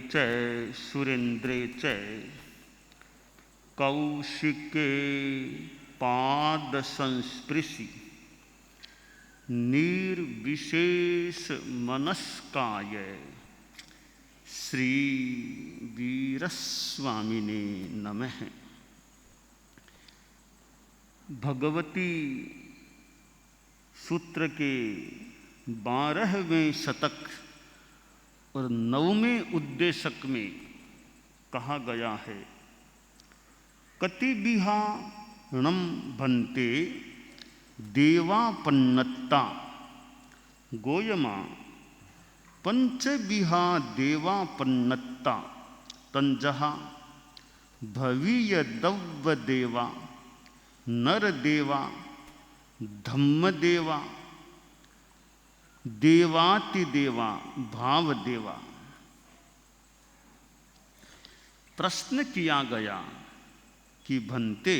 च सुरेन्द्रे च कौशिके पाद संस्पृशि निर्विशेष मनस्काय श्री वीरस्वामिने नमः। भगवती सूत्र के 12वें शतक और 9वें उद्देशक में कहा गया है, कतिबिहाणम भन्ते देवापन्नत्ता गोयमा पंचबिहा देवापन्नत्ता तंजहा भवीयदव्व देवा नरदेवा धम्मदेवा देवातिदेवा भावदेवा। प्रश्न किया गया कि भन्ते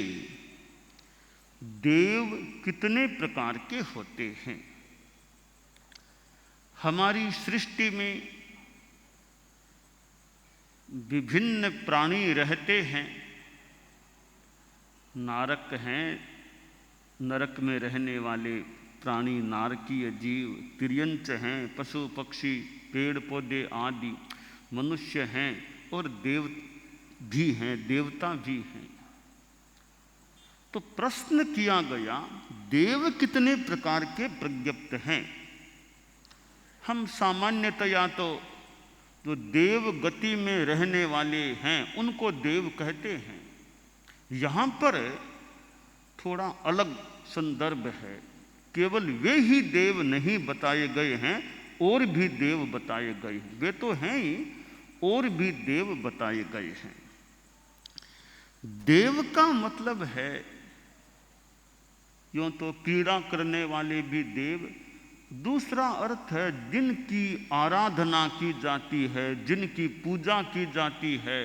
देव कितने प्रकार के होते हैं। हमारी सृष्टि में विभिन्न प्राणी रहते हैं। नारक हैं, नरक में रहने वाले प्राणी नारकीय जीव, तिर्यंच हैं, पशु पक्षी पेड़ पौधे आदि, मनुष्य हैं और देव भी हैं, देवता भी हैं। तो प्रश्न किया गया, देव कितने प्रकार के प्रज्ञप्त हैं। हम सामान्यतया तो जो देव गति में रहने वाले हैं उनको देव कहते हैं। यहाँ पर थोड़ा अलग संदर्भ है। केवल वे ही देव नहीं बताए गए हैं, और भी देव बताए गए हैं। वे तो हैं ही, और भी देव बताए गए हैं। देव का मतलब है, यूं तो पीड़ा करने वाले भी देव। दूसरा अर्थ है जिनकी आराधना की जाती है, जिनकी पूजा की जाती है,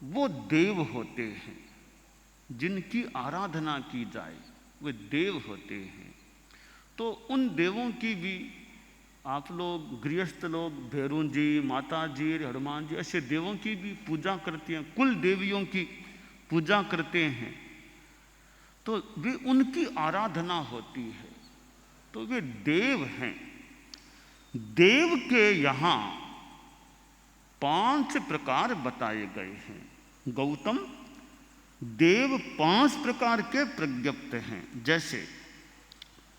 वो देव होते हैं। जिनकी आराधना की जाए वे देव होते हैं। तो उन देवों की भी आप लोग गृहस्थ लोग भैरू जी, माता जी, हनुमान जी, ऐसे देवों की भी पूजा करते हैं, कुल देवियों की पूजा करते हैं। तो वे उनकी आराधना होती है, तो वे देव हैं। देव के यहाँ 5 प्रकार बताए गए हैं। गौतम, देव 5 प्रकार के प्रज्ञप्त हैं। जैसे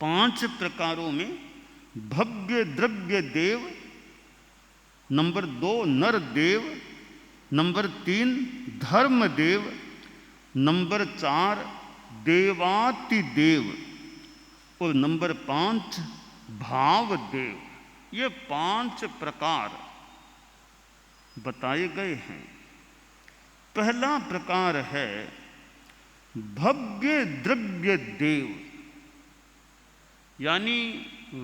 5 प्रकारों में भव्य द्रव्य देव, नंबर 2 नर देव, नंबर 3 धर्म देव, नंबर 4 देवातिदेव और नंबर 5 भाव देव। ये 5 प्रकार बताए गए हैं। पहला प्रकार है भव्य द्रव्य देव, यानी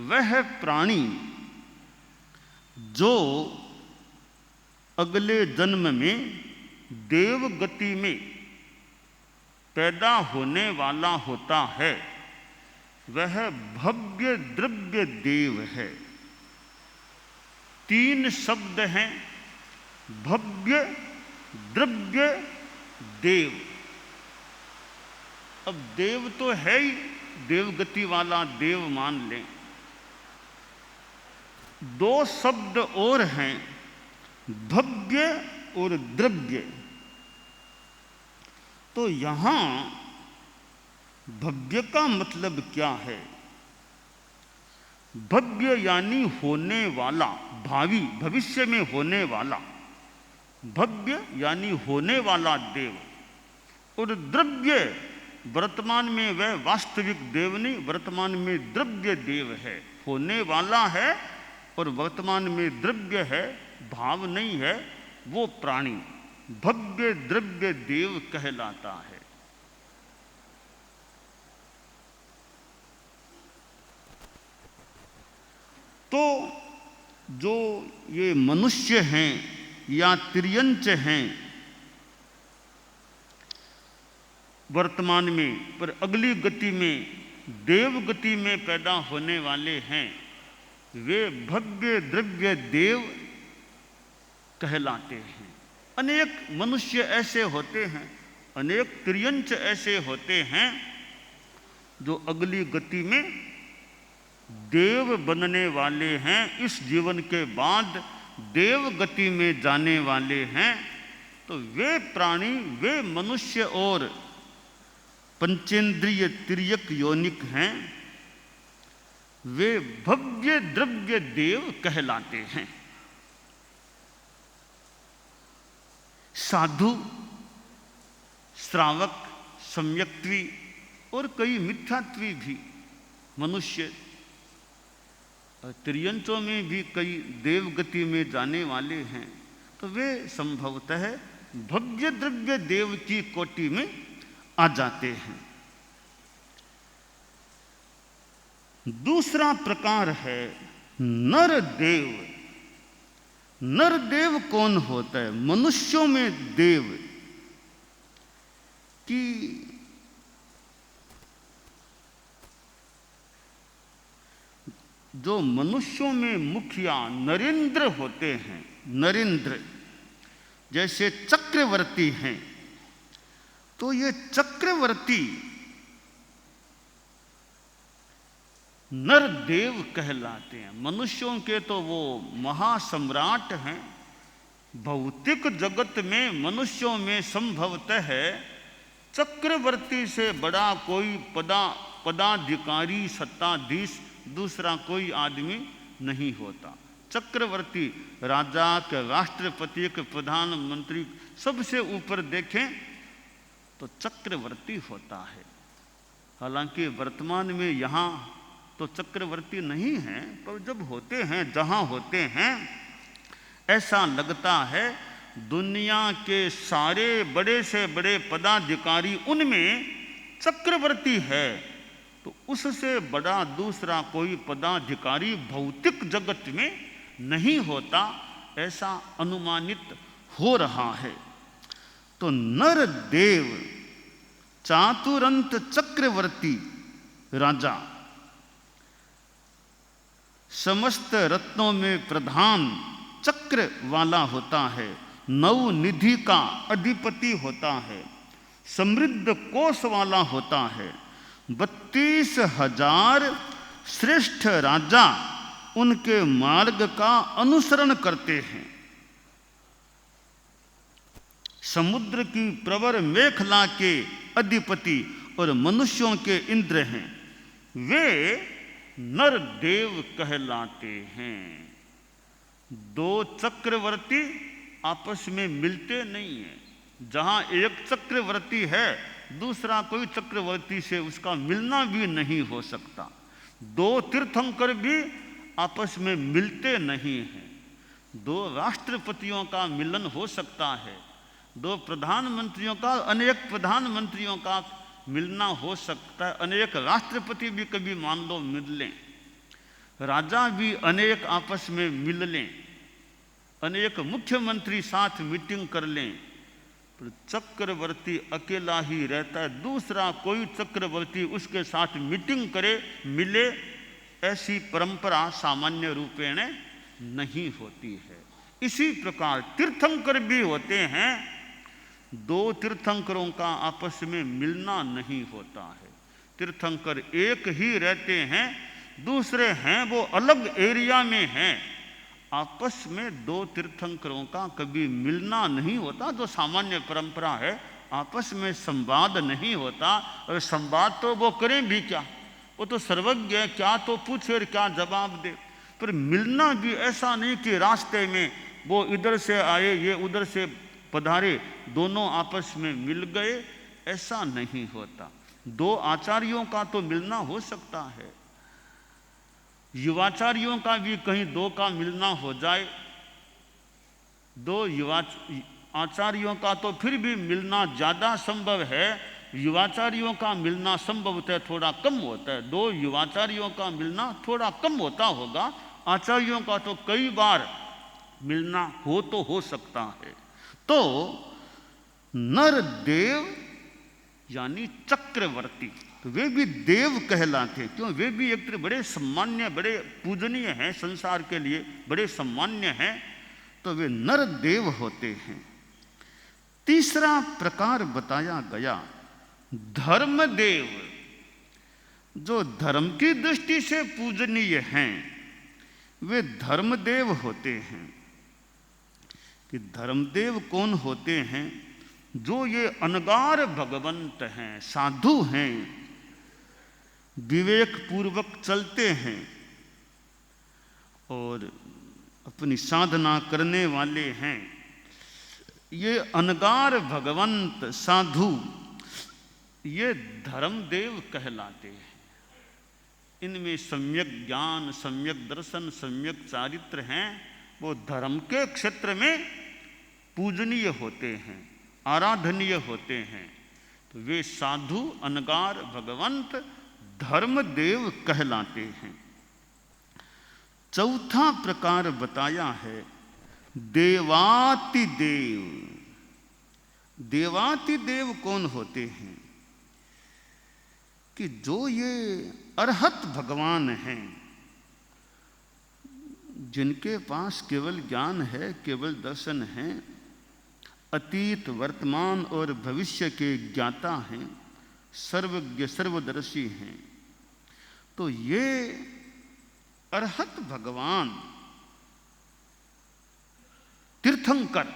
वह प्राणी जो अगले जन्म में देव गति में पैदा होने वाला होता है, वह भव्य द्रव्य देव है। 3 शब्द हैं, भव्य द्रव्य देव। अब देव तो है ही, देवगति वाला देव मान लें। 2 शब्द और हैं, भव्य और द्रव्य। तो यहां भव्य का मतलब क्या है? भव्य यानी होने वाला, भावी, भविष्य में होने वाला। भव्य यानी होने वाला देव। और द्रव्य, वर्तमान में वह वास्तविक देव नहीं, वर्तमान में द्रव्य देव है। होने वाला है और वर्तमान में द्रव्य है, भाव नहीं है, वो प्राणी भव्य द्रव्य देव कहलाता है। तो जो ये मनुष्य हैं या तिर्यंच हैं वर्तमान में, पर अगली गति में देव गति में पैदा होने वाले हैं, वे भव्य द्रव्य देव कहलाते हैं। अनेक मनुष्य ऐसे होते हैं, अनेक तिर्यंच ऐसे होते हैं जो अगली गति में देव बनने वाले हैं, इस जीवन के बाद देव गति में जाने वाले हैं। तो वे प्राणी, वे मनुष्य और पंचेंद्रिय तिर्यक योनिक हैं, वे भव्य द्रव्य देव कहलाते हैं। साधु, श्रावक, सम्यक्त्वी और कई मिथ्यात्वी भी मनुष्य, तिर्यंचों में भी कई देवगति में जाने वाले हैं। तो वे संभवतः भव्य द्रव्य देव की कोटि में आ जाते हैं। दूसरा प्रकार है नरदेव। नरदेव कौन होता है? मनुष्यों में देव की जो मनुष्यों में मुखिया नरेंद्र होते हैं, नरेंद्र जैसे चक्रवर्ती हैं, तो ये चक्रवर्ती नरदेव कहलाते हैं। मनुष्यों के तो वो महासम्राट हैं। भौतिक जगत में मनुष्यों में संभवतः चक्रवर्ती से बड़ा कोई पदाधिकारी, सत्ताधीश दूसरा कोई आदमी नहीं होता। चक्रवर्ती राजा के, राष्ट्रपति के, प्रधानमंत्री, सबसे ऊपर देखें तो चक्रवर्ती होता है। हालांकि वर्तमान में यहाँ तो चक्रवर्ती नहीं है, पर जब होते हैं, जहाँ होते हैं, ऐसा लगता है दुनिया के सारे बड़े से बड़े पदाधिकारी उनमें चक्रवर्ती है, तो उससे बड़ा दूसरा कोई पदाधिकारी भौतिक जगत में नहीं होता, ऐसा अनुमानित हो रहा है। तो नरदेव चातुरंत चक्रवर्ती राजा, समस्त रत्नों में प्रधान चक्र वाला होता है, नौ निधि का अधिपति होता है, समृद्ध कोष वाला होता है। 32,000 श्रेष्ठ राजा उनके मार्ग का अनुसरण करते हैं। समुद्र की प्रवर मेखला के अधिपति और मनुष्यों के इंद्र हैं, वे नरदेव कहलाते हैं। दो चक्रवर्ती आपस में मिलते नहीं हैं। जहां एक चक्रवर्ती है, दूसरा कोई चक्रवर्ती से उसका मिलना भी नहीं हो सकता। दो तीर्थंकर भी आपस में मिलते नहीं हैं। दो राष्ट्रपतियों का मिलन हो सकता है, दो प्रधानमंत्रियों का, अनेक प्रधानमंत्रियों का मिलना हो सकता है, अनेक राष्ट्रपति भी कभी मान लो मिल लें, राजा भी अनेक आपस में मिल लें, अनेक मुख्यमंत्री साथ मीटिंग कर लें, पर चक्रवर्ती अकेला ही रहता है, दूसरा कोई चक्रवर्ती उसके साथ मीटिंग करे, मिले, ऐसी परंपरा सामान्य रूपेण नहीं होती है। इसी प्रकार तीर्थंकर भी होते हैं, दो तीर्थंकरों का आपस में मिलना नहीं होता है। तीर्थंकर एक ही रहते हैं, दूसरे हैं वो अलग एरिया में हैं, आपस में दो तीर्थंकरों का कभी मिलना नहीं होता। जो सामान्य परंपरा है, आपस में संवाद नहीं होता, और संवाद तो वो करें भी क्या, वो तो सर्वज्ञ है, क्या तो पूछे और क्या जवाब दे। पर मिलना भी ऐसा नहीं कि रास्ते में वो इधर से आए, ये उधर से पधारे, दोनों आपस में मिल गए, ऐसा नहीं होता। दो आचार्यों का तो मिलना हो सकता है, युवाचार्यों का भी कहीं दो का मिलना हो जाए, दो युवा आचार्यों का तो फिर भी मिलना ज़्यादा संभव है, युवाचार्यों का मिलना संभवतः थोड़ा कम होता है। दो युवाचार्यों का मिलना थोड़ा कम होता होगा, आचार्यों का तो कई बार मिलना हो सकता है। तो नरदेव यानी चक्रवर्ती, तो वे भी देव कहलाते, क्यों? वे भी एक तरह बड़े सम्मान्य, बड़े पूजनीय हैं, संसार के लिए बड़े सम्मान्य हैं। तो वे नर देव होते हैं। तीसरा प्रकार बताया गया धर्मदेव, जो धर्म की दृष्टि से पूजनीय हैं, वे धर्मदेव होते हैं। कि धर्मदेव कौन होते हैं? जो ये अनगार भगवंत हैं, साधु हैं, विवेक पूर्वक चलते हैं और अपनी साधना करने वाले हैं। ये अनगार भगवंत साधु ये धर्मदेव कहलाते हैं। इनमें सम्यक ज्ञान, सम्यक दर्शन, सम्यक चारित्र हैं। वो धर्म के क्षेत्र में पूजनीय होते हैं, आराधनीय होते हैं। तो वे साधु अनगार भगवंत धर्मदेव कहलाते हैं। चौथा प्रकार बताया है देवातिदेव। देवातिदेव कौन होते हैं? कि जो ये अरहत भगवान हैं, जिनके पास केवल ज्ञान है, केवल दर्शन है, अतीत वर्तमान और भविष्य के ज्ञाता हैं, सर्वज्ञ सर्वदर्शी हैं। तो ये अरहत भगवान तीर्थंकर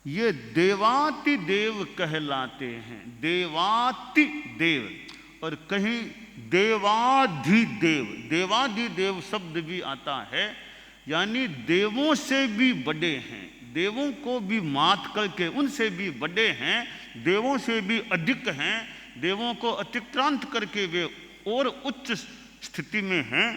ये देवातिदेव कहलाते हैं। देवातिदेव और कहीं देवाधिदेव, देवाधिदेव शब्द भी आता है, यानी देवों से भी बड़े हैं, देवों को भी मात करके उनसे भी बड़े हैं, देवों से भी अधिक हैं, देवों को अतिक्रांत करके वे और उच्च स्थिति में हैं।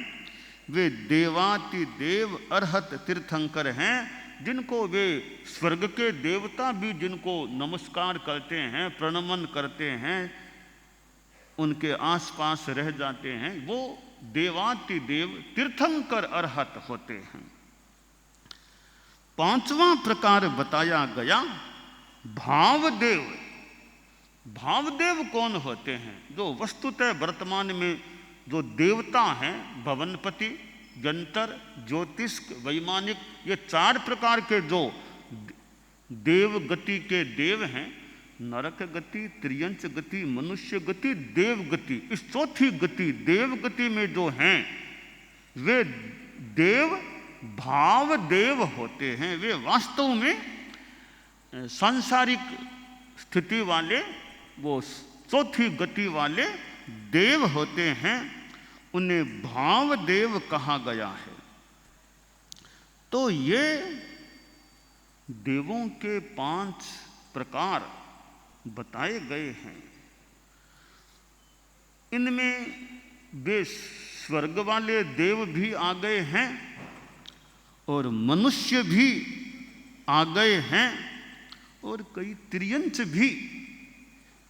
वे देवातिदेव अरहत तीर्थंकर हैं, जिनको वे स्वर्ग के देवता भी जिनको नमस्कार करते हैं, प्रणमन करते हैं, उनके आसपास रह जाते हैं, वो देवातिदेव तीर्थंकर अरहत होते हैं। पांचवा प्रकार बताया गया भावदेव। भावदेव कौन होते हैं? जो वस्तुतः वर्तमान में जो देवता हैं, भवनपति, यंत्र, ज्योतिष्क, वैमानिक, ये चार प्रकार के जो देव गति के देव हैं, नरक गति, त्रियंच गति, मनुष्य गति, देव गति, इस चौथी गति देव गति में जो हैं वे देव भाव देव होते हैं। वे वास्तव में सांसारिक स्थिति वाले, वो चौथी गति वाले देव होते हैं, उन्हें भाव देव कहा गया है। तो ये देवों के 5 प्रकार बताए गए हैं। इनमें वे स्वर्ग वाले देव भी आ गए हैं और मनुष्य भी आ गए हैं और कई त्रियंच भी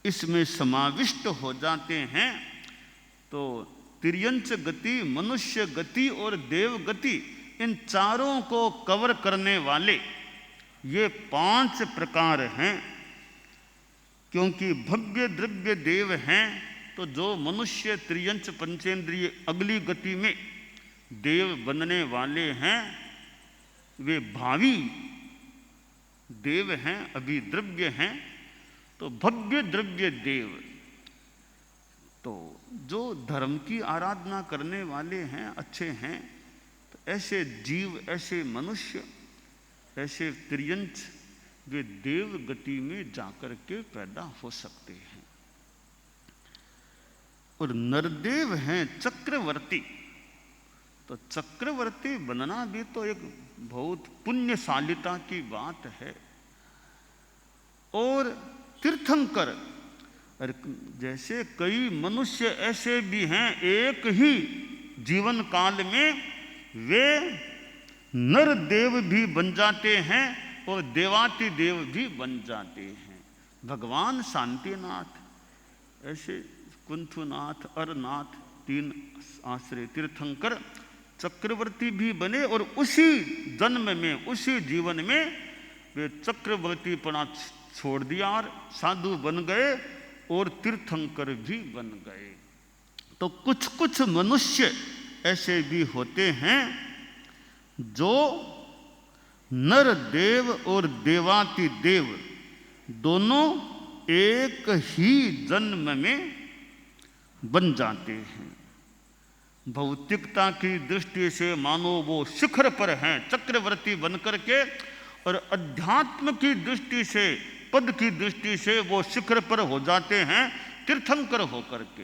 इसमें समाविष्ट हो जाते हैं। तो त्रियंच गति, मनुष्य गति और देव गति, इन चारों को कवर करने वाले ये 5 प्रकार हैं। क्योंकि भव्य द्रव्य देव हैं, तो जो मनुष्य त्रियंच पंचेंद्रिय अगली गति में देव बनने वाले हैं वे भावी देव हैं, अभी द्रव्य हैं। तो भव्य द्रव्य देव, तो जो धर्म की आराधना करने वाले हैं, अच्छे हैं, तो ऐसे जीव, ऐसे मनुष्य, ऐसे त्रियंच वे देव गति में जाकर के पैदा हो सकते हैं। और नरदेव हैं चक्रवर्ती। तो चक्रवर्ती बनना भी तो एक बहुत पुण्यशालिता की बात है। और तीर्थंकर, जैसे कई मनुष्य ऐसे भी हैं, एक ही जीवन काल में वे नर देव भी बन जाते हैं और देवाति देव भी बन जाते हैं। भगवान शांतिनाथ, ऐसे कुंथुनाथ, अरनाथ, 3 आश्रय तीर्थंकर चक्रवर्ती भी बने और उसी जन्म में, उसी जीवन में वे चक्रवर्तीपना छोड़ दिया और साधु बन गए और तीर्थंकर भी बन गए। तो कुछ कुछ मनुष्य ऐसे भी होते हैं जो नर देव और देवाति देव दोनों एक ही जन्म में बन जाते हैं। भौतिकता की दृष्टि से मानो वो शिखर पर हैं चक्रवर्ती बनकर के, और अध्यात्म की दृष्टि से, पद की दृष्टि से वो शिखर पर हो जाते हैं तीर्थंकर होकर के।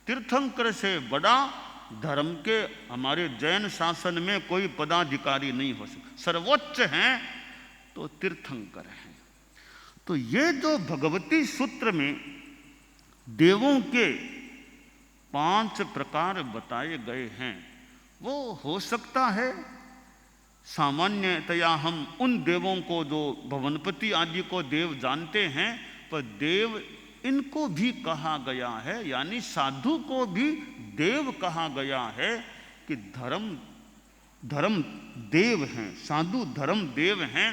तीर्थंकर से बड़ा धर्म के हमारे जैन शासन में कोई पदाधिकारी नहीं हो सकता, सर्वोच्च हैं तो तीर्थंकर हैं। तो ये जो भगवती सूत्र में देवों के 5 प्रकार बताए गए हैं, वो हो सकता है सामान्यतया हम उन देवों को जो भवनपति आदि को देव जानते हैं, पर देव इनको भी कहा गया है, यानी साधु को भी देव कहा गया है कि धर्म देव हैं, साधु धर्म देव हैं।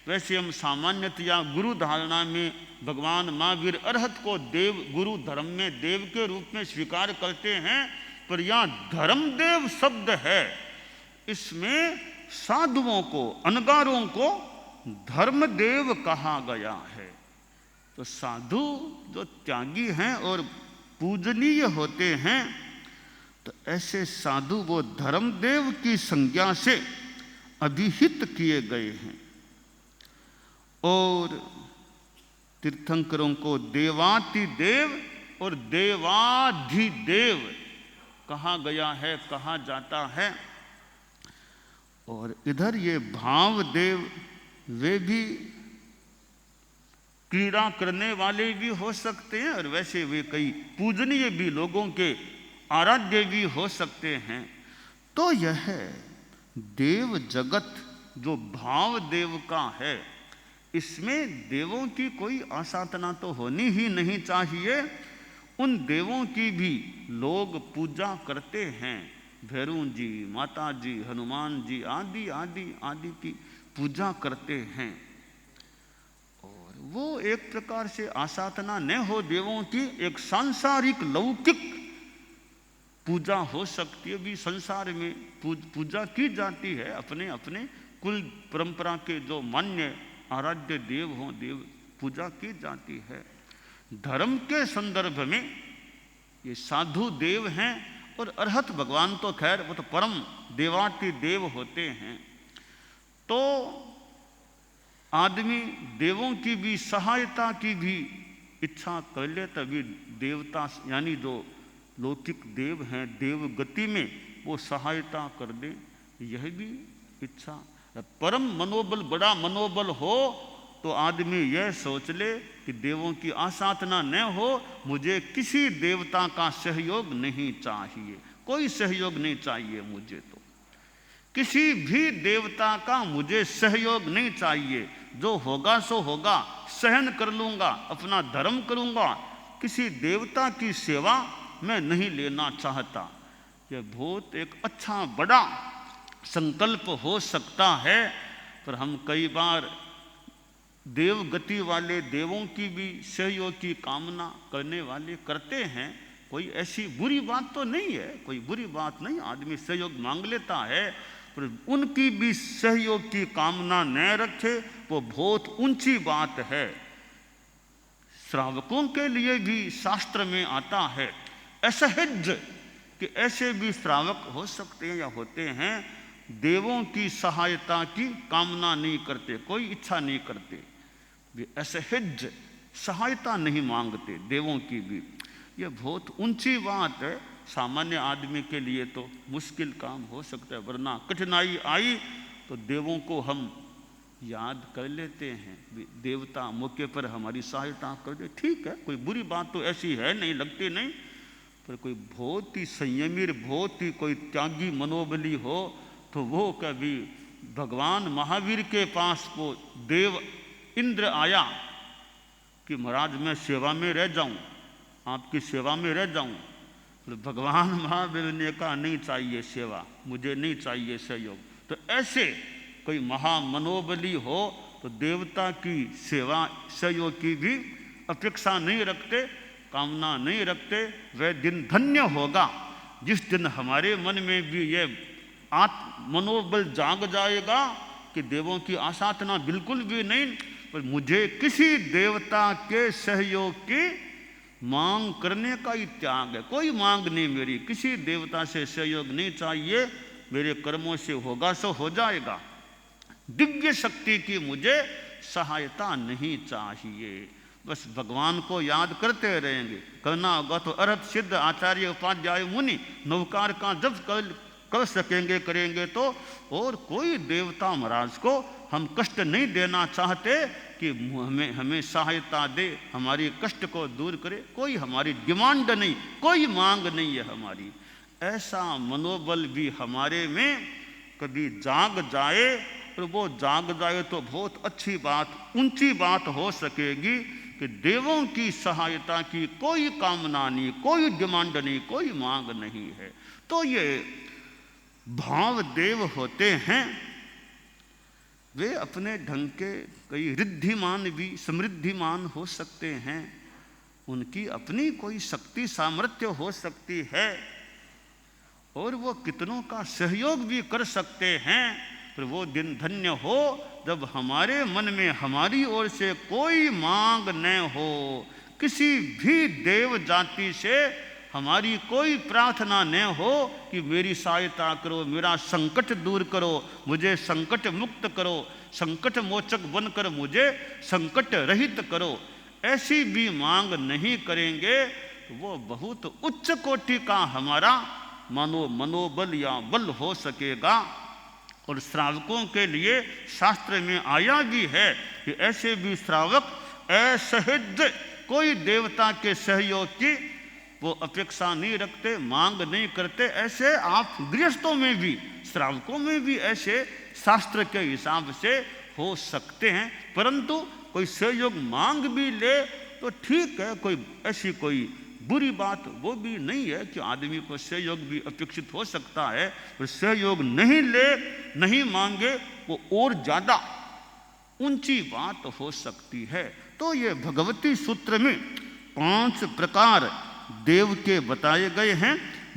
वैसे हम सामान्यतया गुरु धारणा में भगवान महावीर अरहत को देव, गुरु धर्म में देव के रूप में स्वीकार करते हैं, पर यहाँ धर्मदेव शब्द है, इसमें साधुओं को, अनगारों को धर्मदेव कहा गया है। तो साधु जो त्यागी हैं और पूजनीय होते हैं, तो ऐसे साधु वो धर्मदेव की संज्ञा से अभिहित किए गए हैं। और तीर्थंकरों को देवातिदेव और देवाधिदेव कहा गया है, कहा जाता है। और इधर ये भावदेव, वे भी क्रीड़ा करने वाले भी हो सकते हैं, और वैसे वे कई पूजनीय भी लोगों के आराध्य भी हो सकते हैं। तो यह देव जगत जो भाव देव का है, इसमें देवों की कोई आसाधना तो होनी ही नहीं चाहिए। उन देवों की भी लोग पूजा करते हैं, भैरू जी, माता जी, हनुमान जी आदि आदि आदि की पूजा करते हैं। और वो एक प्रकार से आसाधना न हो देवों की, एक सांसारिक लौकिक पूजा हो सकती है। भी संसार में पूजा की जाती है, अपने अपने कुल परंपरा के जो मान्य आराध्य देव हों, देव पूजा की जाती है। धर्म के संदर्भ में ये साधु देव हैं, और अरहत भगवान तो खैर वो तो परम देवाति देव होते हैं। तो आदमी देवों की भी सहायता की भी इच्छा कर ले, तभी देवता यानी जो लौकिक देव हैं देव गति में वो सहायता कर दे, यह भी इच्छा। परम मनोबल, बड़ा मनोबल हो तो आदमी यह सोच ले कि देवों की आसाधना न हो, मुझे किसी देवता का सहयोग नहीं चाहिए, कोई सहयोग नहीं चाहिए मुझे, तो किसी भी देवता का मुझे सहयोग नहीं चाहिए, जो होगा सो होगा, सहन कर लूँगा, अपना धर्म करूँगा, किसी देवता की सेवा मैं नहीं लेना चाहता। यह बहुत एक अच्छा बड़ा संकल्प हो सकता है, पर हम कई बार देव गति वाले देवों की भी सहयोग की कामना करने वाले करते हैं। कोई ऐसी बुरी बात तो नहीं है, कोई बुरी बात नहीं, आदमी सहयोग मांग लेता है, पर उनकी भी सहयोग की कामना न रखे, वो बहुत ऊंची बात है। श्रावकों के लिए भी शास्त्र में आता है असहज कि ऐसे भी श्रावक हो सकते हैं या होते हैं, देवों की सहायता की कामना नहीं करते, कोई इच्छा नहीं करते, वे असहज सहायता नहीं मांगते देवों की भी। यह बहुत ऊंची बात है, सामान्य आदमी के लिए तो मुश्किल काम हो सकता है, वरना कठिनाई आई तो देवों को हम याद कर लेते हैं, देवता मौके पर हमारी सहायता कर दे, ठीक है, कोई बुरी बात तो ऐसी है नहीं, लगती नहीं। पर कोई बहुत ही संयमी, बहुत ही कोई त्यागी मनोबली हो, तो वो कभी भगवान महावीर के पास वो देव इंद्र आया कि महाराज मैं सेवा में रह जाऊं, आपकी सेवा में रह जाऊं, तो भगवान महावीर ने कहा नहीं चाहिए सेवा, मुझे नहीं चाहिए सहयोग। तो ऐसे कोई महामनोबली हो तो देवता की सेवा सहयोग की भी अपेक्षा नहीं रखते, कामना नहीं रखते। वह दिन धन्य होगा जिस दिन हमारे मन में भी यह मनोबल जाग जाएगा कि देवों की आसाधना बिल्कुल भी नहीं, पर मुझे किसी देवता के सहयोग की मांग करने का ही त्याग है। कोई मांग नहीं मेरी, किसी देवता से सहयोग नहीं चाहिए, मेरे कर्मों से होगा सो हो जाएगा। दिव्य शक्ति की मुझे सहायता नहीं चाहिए, बस भगवान को याद करते रहेंगे। करना होगा तो अरहत सिद्ध आचार्य उपाध्याय मुनि नवकार का जब कर सकेंगे करेंगे तो। और कोई देवता महाराज को हम कष्ट नहीं देना चाहते कि हमें सहायता दे, हमारी कष्ट को दूर करे। कोई हमारी डिमांड नहीं, कोई मांग नहीं है हमारी। ऐसा मनोबल भी हमारे में कभी जाग जाए, और वो जाग जाए तो बहुत अच्छी बात, ऊंची बात हो सकेगी कि देवों की सहायता की कोई कामना नहीं, कोई डिमांड नहीं, कोई मांग नहीं है। तो ये भाव देव होते हैं, वे अपने ढंग के कई रिद्धिमान भी समृद्धिमान हो सकते हैं, उनकी अपनी कोई शक्ति सामर्थ्य हो सकती है, और वो कितनों का सहयोग भी कर सकते हैं। पर वो दिन धन्य हो जब हमारे मन में हमारी ओर से कोई मांग न हो, किसी भी देव जाति से हमारी कोई प्रार्थना न हो कि मेरी सहायता करो, मेरा संकट दूर करो, मुझे संकट मुक्त करो, संकट मोचक बनकर मुझे संकट रहित करो। ऐसी भी मांग नहीं करेंगे तो वो बहुत उच्च कोटि का हमारा मनोबल या बल हो सकेगा। और श्रावकों के लिए शास्त्र में आया भी है कि ऐसे भी श्रावक असहज कोई देवता के सहयोग की वो अपेक्षा नहीं रखते, मांग नहीं करते। ऐसे आप गृहस्थों में भी, श्रावकों में भी ऐसे शास्त्र के हिसाब से हो सकते हैं। परंतु कोई सहयोग मांग भी ले तो ठीक है, कोई ऐसी कोई बुरी बात वो भी नहीं है कि आदमी को सहयोग भी अपेक्षित हो सकता है। पर सहयोग नहीं ले, नहीं मांगे, वो और ज्यादा ऊंची बात हो सकती है। तो ये भगवती सूत्र में 5 प्रकार देव के बताए गए हैं।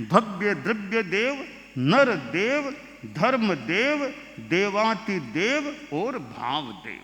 भव्य द्रव्य देव, नर देव, धर्म देव, देवाति देव और भाव देव।